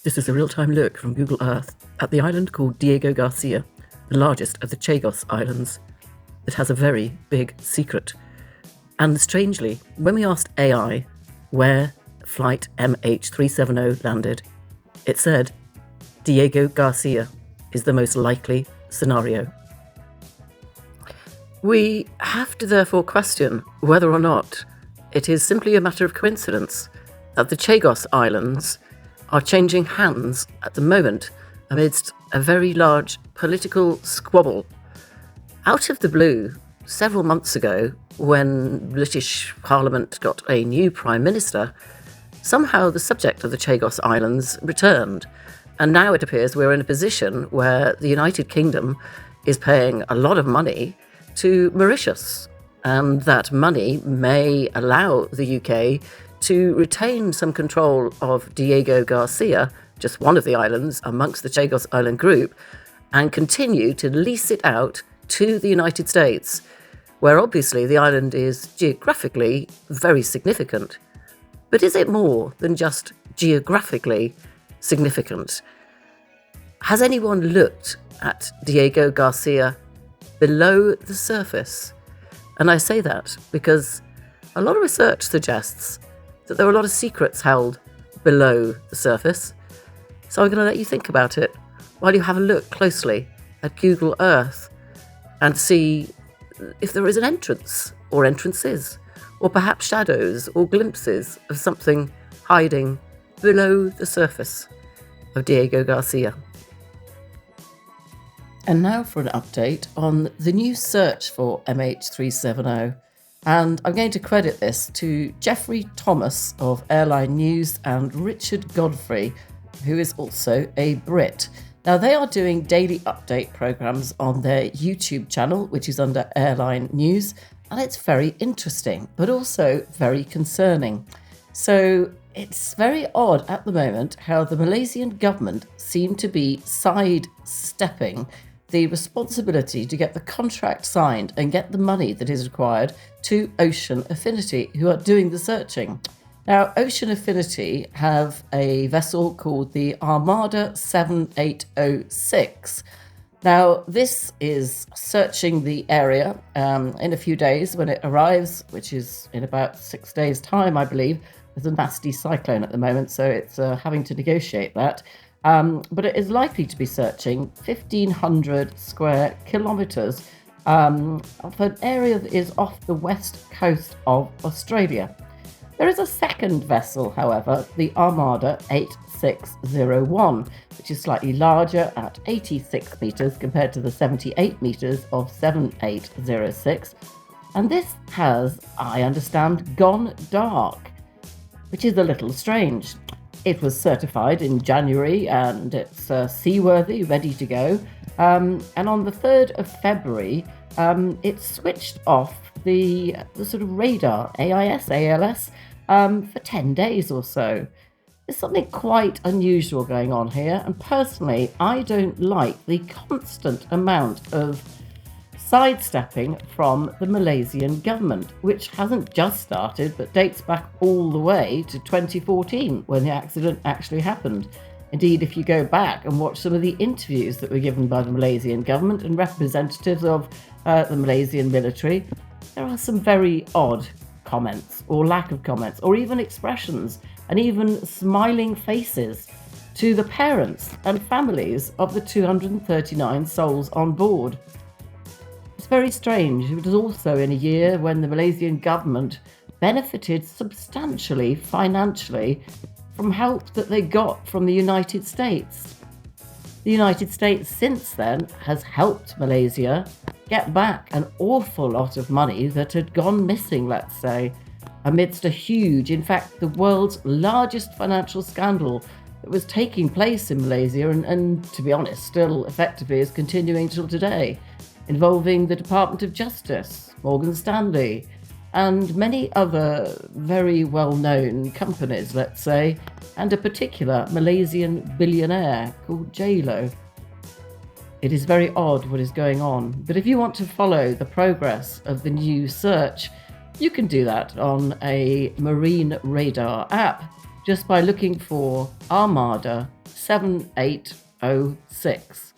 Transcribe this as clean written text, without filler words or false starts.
This is a real-time look from Google Earth at the island called Diego Garcia, the largest of the Chagos Islands. It has a very big secret. And strangely, when we asked AI where flight MH370 landed, it said Diego Garcia is the most likely scenario. We have to therefore question whether or not it is simply a matter of coincidence that the Chagos Islands are changing hands at the moment amidst a very large political squabble. Out of the blue, several months ago, when British Parliament got a new Prime Minister, somehow the subject of the Chagos Islands returned. And now it appears we're in a position where the United Kingdom is paying a lot of money to Mauritius. And that money may allow the UK to retain some control of Diego Garcia, just one of the islands amongst the Chagos Island group, and continue to lease it out to the United States, where obviously the island is geographically very significant. But is it more than just geographically significant? Has anyone looked at Diego Garcia below the surface? And I say that because a lot of research suggests that there are a lot of secrets held below the surface. So I'm going to let you think about it while you have a look closely at Google Earth and see if there is an entrance or entrances, or perhaps shadows or glimpses of something hiding below the surface of Diego Garcia. And now for an update on the new search for MH370. And I'm going to credit this to Jeffrey Thomas of Airline News and Richard Godfrey, who is also a Brit. Now, they are doing daily update programmes on their YouTube channel, which is under Airline News, and it's very interesting, but also very concerning. So it's very odd at the moment how the Malaysian government seem to be sidestepping the responsibility to get the contract signed and get the money that is required to Ocean Affinity, who are doing the searching. Now, Ocean Affinity have a vessel called the Armada 7806. Now, this is searching the area in a few days when it arrives, which is in about 6 days' time, I believe. There's a nasty cyclone at the moment, so it's having to negotiate that. But it is likely to be searching 1,500 square kilometres of an area that is off the west coast of Australia. There is a second vessel, however, the Armada 8601, which is slightly larger at 86 metres compared to the 78 metres of 7806. And this has, I understand, gone dark, which is a little strange. It was certified in January and it's seaworthy, ready to go. And on the 3rd of February, it switched off the sort of radar, AIS, ALS, for 10 days or so. There's something quite unusual going on here. And personally, I don't like the constant amount of sidestepping from the Malaysian government, which hasn't just started, but dates back all the way to 2014 when the accident actually happened. Indeed, if you go back and watch some of the interviews that were given by the Malaysian government and representatives of the Malaysian military, there are some very odd comments or lack of comments or even expressions and even smiling faces to the parents and families of the 239 souls on board. It's very strange. It was also in a year when the Malaysian government benefited substantially financially from help that they got from the United States. The United States since then has helped Malaysia get back an awful lot of money that had gone missing, let's say, amidst a huge, in fact, the world's largest financial scandal that was taking place in Malaysia and to be honest, still effectively is continuing till today, involving the Department of Justice, Morgan Stanley, and many other very well-known companies, let's say, and a particular Malaysian billionaire called J-Lo. It is very odd what is going on, but if you want to follow the progress of the new search, you can do that on a marine radar app just by looking for Armada 7806.